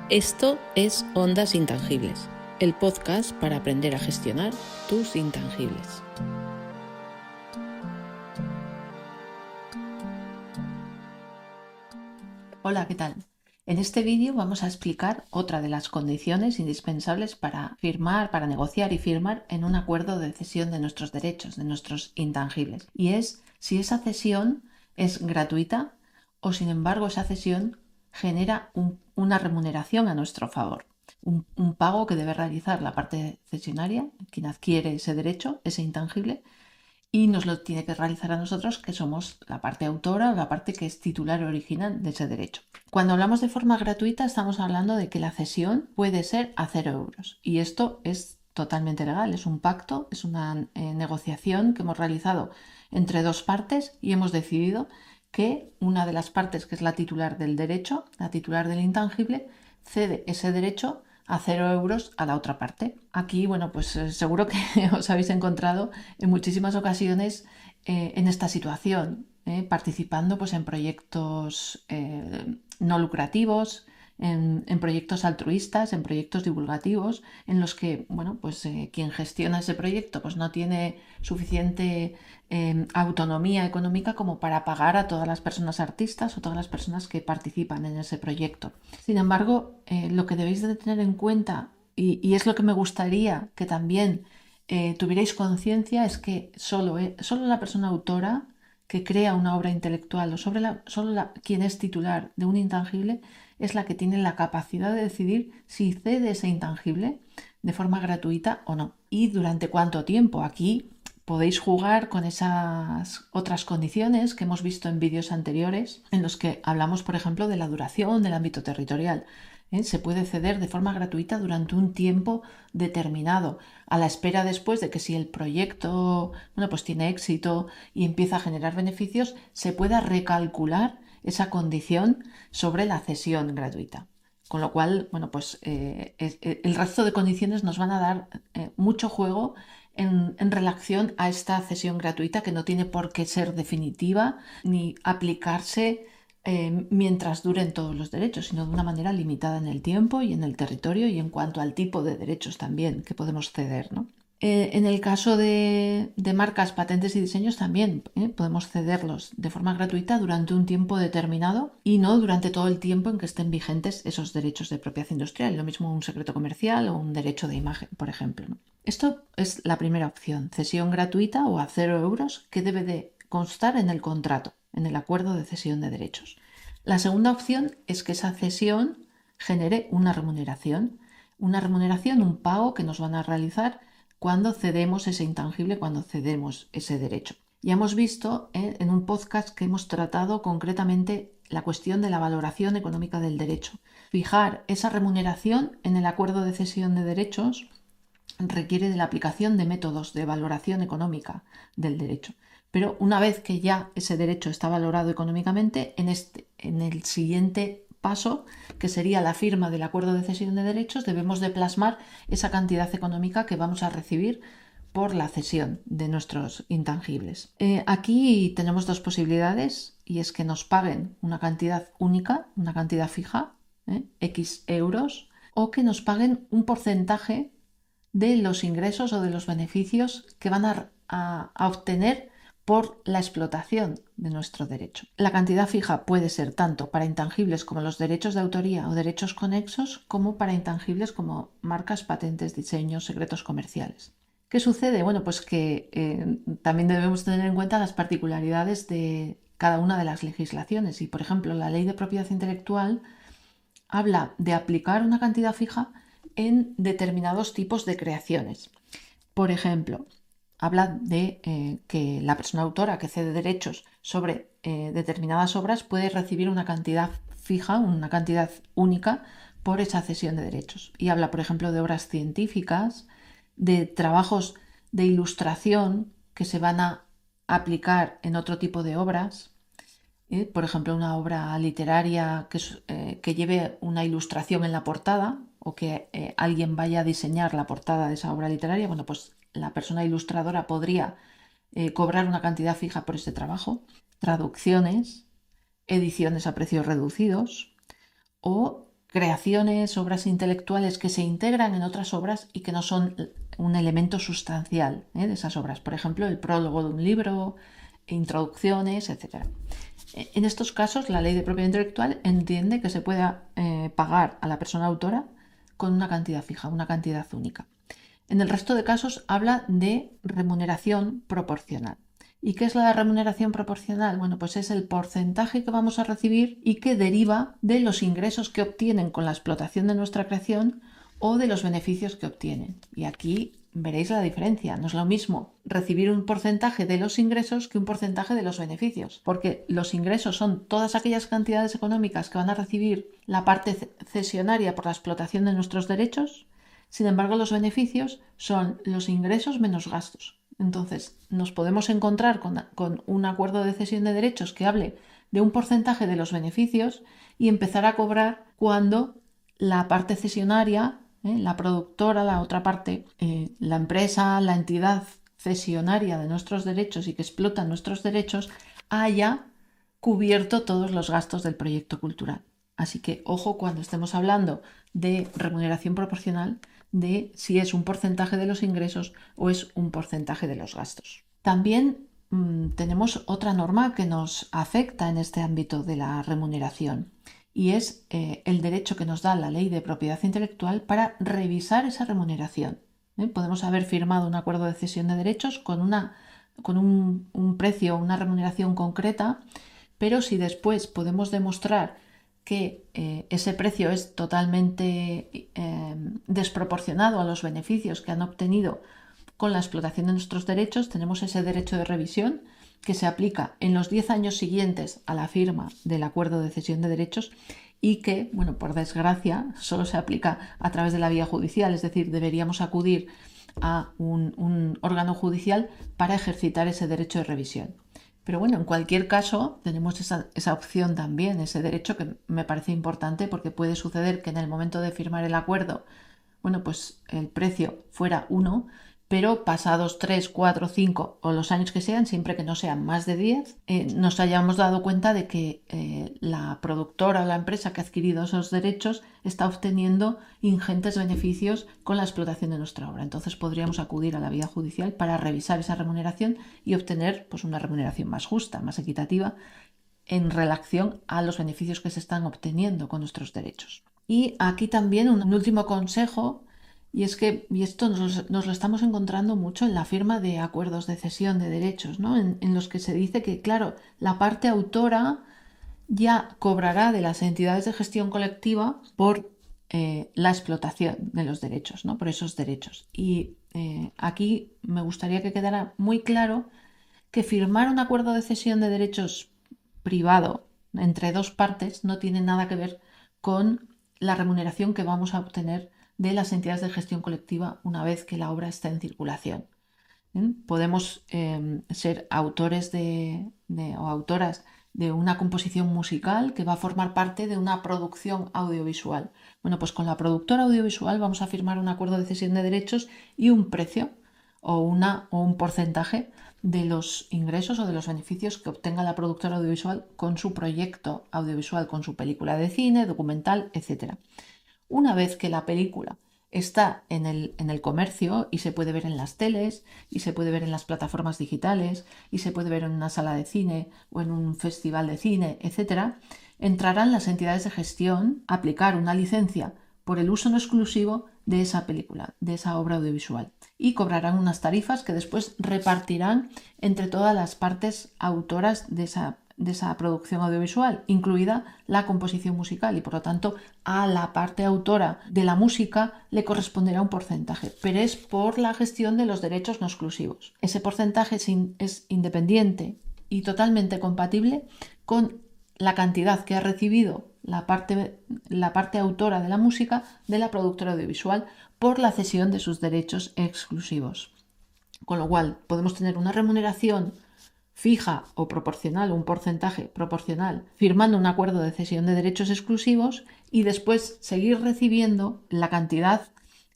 Esto es Ondas Intangibles, el podcast para aprender a gestionar tus intangibles. Hola, ¿qué tal? En este vídeo vamos a explicar otra de las condiciones indispensables para negociar y firmar en un acuerdo de cesión de nuestros derechos, de nuestros intangibles. Y es si esa cesión es gratuita o, sin embargo, esa cesión genera una remuneración a nuestro favor. Un pago que debe realizar la parte cesionaria, quien adquiere ese derecho, ese intangible, y nos lo tiene que realizar a nosotros, que somos la parte autora o la parte que es titular original de ese derecho. Cuando hablamos de forma gratuita, estamos hablando de que la cesión puede ser a 0 euros. Y esto es totalmente legal, es un pacto, es una negociación que hemos realizado entre dos partes y hemos decidido que una de las partes, que es la titular del derecho, la titular del intangible, cede ese derecho a 0 euros a la otra parte. Aquí, pues seguro que os habéis encontrado en muchísimas ocasiones en esta situación, participando pues, en proyectos no lucrativos, en proyectos altruistas, en proyectos divulgativos, en los que quien gestiona ese proyecto pues, no tiene suficiente autonomía económica como para pagar a todas las personas artistas o todas las personas que participan en ese proyecto. Sin embargo, lo que debéis de tener en cuenta, y es lo que me gustaría que también tuvierais conciencia, es que solo la persona autora que crea una obra intelectual o quien es titular de un intangible es la que tiene la capacidad de decidir si cede ese intangible de forma gratuita o no y durante cuánto tiempo. Aquí podéis jugar con esas otras condiciones que hemos visto en vídeos anteriores en los que hablamos, por ejemplo, de la duración del ámbito territorial. Se puede ceder de forma gratuita durante un tiempo determinado, a la espera después de que, si el proyecto tiene éxito y empieza a generar beneficios, se pueda recalcular esa condición sobre la cesión gratuita. Con lo cual, el resto de condiciones nos van a dar mucho juego en relación a esta cesión gratuita, que no tiene por qué ser definitiva ni aplicarse mientras duren todos los derechos, sino de una manera limitada en el tiempo y en el territorio y en cuanto al tipo de derechos también que podemos ceder, ¿no? En el caso de marcas, patentes y diseños también podemos cederlos de forma gratuita durante un tiempo determinado y no durante todo el tiempo en que estén vigentes esos derechos de propiedad industrial, lo mismo un secreto comercial o un derecho de imagen, por ejemplo, ¿no? Esto es la primera opción, cesión gratuita o a 0 euros, que debe de constar en el contrato, en el acuerdo de cesión de derechos. La segunda opción es que esa cesión genere una remuneración, un pago que nos van a realizar cuando cedemos ese intangible, cuando cedemos ese derecho. Ya hemos visto en un podcast que hemos tratado concretamente la cuestión de la valoración económica del derecho. Fijar esa remuneración en el acuerdo de cesión de derechos requiere de la aplicación de métodos de valoración económica del derecho. Pero una vez que ya ese derecho está valorado económicamente, en el siguiente paso, que sería la firma del acuerdo de cesión de derechos, debemos de plasmar esa cantidad económica que vamos a recibir por la cesión de nuestros intangibles. Aquí tenemos dos posibilidades, y es que nos paguen una cantidad única, una cantidad fija, X euros, o que nos paguen un porcentaje de los ingresos o de los beneficios que van a obtener por la explotación de nuestro derecho. La cantidad fija puede ser tanto para intangibles como los derechos de autoría o derechos conexos, como para intangibles como marcas, patentes, diseños, secretos comerciales. ¿Qué sucede? Pues que también debemos tener en cuenta las particularidades de cada una de las legislaciones. Y, por ejemplo, la Ley de Propiedad Intelectual habla de aplicar una cantidad fija en determinados tipos de creaciones. Por ejemplo, habla de que la persona autora que cede derechos sobre determinadas obras puede recibir una cantidad fija, una cantidad única por esa cesión de derechos. Y habla, por ejemplo, de obras científicas, de trabajos de ilustración que se van a aplicar en otro tipo de obras. Por ejemplo, una obra literaria que lleve una ilustración en la portada, o que alguien vaya a diseñar la portada de esa obra literaria, pues la persona ilustradora podría cobrar una cantidad fija por ese trabajo. Traducciones, ediciones a precios reducidos o creaciones, obras intelectuales que se integran en otras obras y que no son un elemento sustancial de esas obras. Por ejemplo, el prólogo de un libro, introducciones, etc. En estos casos, la ley de propiedad intelectual entiende que se pueda pagar a la persona autora con una cantidad fija, una cantidad única. En el resto de casos habla de remuneración proporcional. ¿Y qué es la remuneración proporcional? Bueno, pues es el porcentaje que vamos a recibir y que deriva de los ingresos que obtienen con la explotación de nuestra creación o de los beneficios que obtienen. Y aquí veréis la diferencia. No es lo mismo recibir un porcentaje de los ingresos que un porcentaje de los beneficios, porque los ingresos son todas aquellas cantidades económicas que van a recibir la parte cesionaria por la explotación de nuestros derechos. Sin embargo, los beneficios son los ingresos menos gastos. Entonces, nos podemos encontrar con un acuerdo de cesión de derechos que hable de un porcentaje de los beneficios y empezar a cobrar cuando la parte cesionaria, la productora, la otra parte, la empresa, la entidad cesionaria de nuestros derechos y que explota nuestros derechos, haya cubierto todos los gastos del proyecto cultural. Así que ojo cuando estemos hablando de remuneración proporcional, de si es un porcentaje de los ingresos o es un porcentaje de los gastos. También tenemos otra norma que nos afecta en este ámbito de la remuneración y es el derecho que nos da la ley de propiedad intelectual para revisar esa remuneración. Podemos haber firmado un acuerdo de cesión de derechos con un precio, una remuneración concreta, pero si después podemos demostrar que ese precio es totalmente desproporcionado a los beneficios que han obtenido con la explotación de nuestros derechos, tenemos ese derecho de revisión que se aplica en los 10 años siguientes a la firma del acuerdo de cesión de derechos y que, bueno, por desgracia, solo se aplica a través de la vía judicial, es decir, deberíamos acudir a un órgano judicial para ejercitar ese derecho de revisión. Pero bueno, en cualquier caso tenemos esa opción también, ese derecho que me parece importante porque puede suceder que en el momento de firmar el acuerdo, bueno, pues el precio fuera uno, pero pasados 3, 4, 5 o los años que sean, siempre que no sean más de 10, nos hayamos dado cuenta de que la productora o la empresa que ha adquirido esos derechos está obteniendo ingentes beneficios con la explotación de nuestra obra. Entonces podríamos acudir a la vía judicial para revisar esa remuneración y obtener pues, una remuneración más justa, más equitativa en relación a los beneficios que se están obteniendo con nuestros derechos. Y aquí también un último consejo. Y esto nos lo estamos encontrando mucho en la firma de acuerdos de cesión de derechos, ¿no? En los que se dice que, claro, la parte autora ya cobrará de las entidades de gestión colectiva por la explotación de los derechos, ¿no? Por esos derechos. Y aquí me gustaría que quedara muy claro que firmar un acuerdo de cesión de derechos privado entre dos partes no tiene nada que ver con la remuneración que vamos a obtener de las entidades de gestión colectiva una vez que la obra está en circulación. Podemos ser autores o autoras de una composición musical que va a formar parte de una producción audiovisual. Bueno, pues con la productora audiovisual vamos a firmar un acuerdo de cesión de derechos y un precio o un porcentaje de los ingresos o de los beneficios que obtenga la productora audiovisual con su proyecto audiovisual, con su película de cine, documental, etc. Una vez que la película está en el comercio y se puede ver en las teles y se puede ver en las plataformas digitales y se puede ver en una sala de cine o en un festival de cine, etc., entrarán las entidades de gestión a aplicar una licencia por el uso no exclusivo de esa película, de esa obra audiovisual, y cobrarán unas tarifas que después repartirán entre todas las partes autoras de esa producción audiovisual, incluida la composición musical, y por lo tanto a la parte autora de la música le corresponderá un porcentaje, pero es por la gestión de los derechos no exclusivos. Ese porcentaje es independiente y totalmente compatible con la cantidad que ha recibido la parte autora de la música de la productora audiovisual por la cesión de sus derechos exclusivos. Con lo cual podemos tener una remuneración fija o proporcional, un porcentaje proporcional, firmando un acuerdo de cesión de derechos exclusivos y después seguir recibiendo la cantidad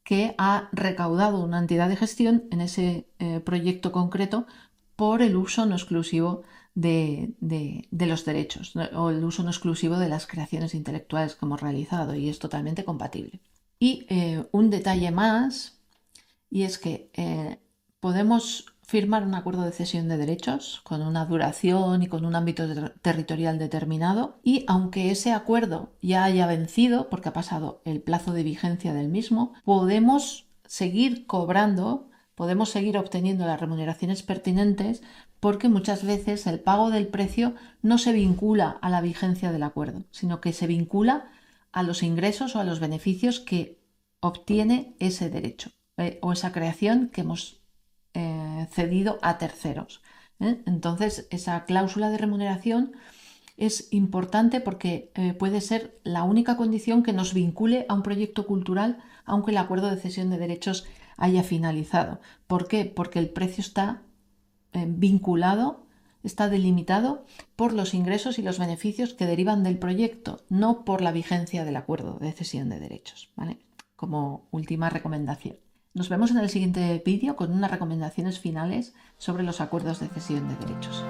que ha recaudado una entidad de gestión en ese proyecto concreto por el uso no exclusivo de los derechos, ¿no? O el uso no exclusivo de las creaciones intelectuales que hemos realizado, y es totalmente compatible. Y un detalle más, y es que podemos firmar un acuerdo de cesión de derechos con una duración y con un ámbito territorial determinado, y aunque ese acuerdo ya haya vencido porque ha pasado el plazo de vigencia del mismo, podemos seguir cobrando, podemos seguir obteniendo las remuneraciones pertinentes, porque muchas veces el pago del precio no se vincula a la vigencia del acuerdo, sino que se vincula a los ingresos o a los beneficios que obtiene ese derecho o esa creación que hemos cedido a terceros. Entonces, esa cláusula de remuneración es importante porque puede ser la única condición que nos vincule a un proyecto cultural, aunque el acuerdo de cesión de derechos haya finalizado. ¿Por qué? Porque el precio está vinculado, está delimitado por los ingresos y los beneficios que derivan del proyecto, no por la vigencia del acuerdo de cesión de derechos, ¿vale? Como última recomendación. Nos vemos en el siguiente vídeo con unas recomendaciones finales sobre los acuerdos de cesión de derechos.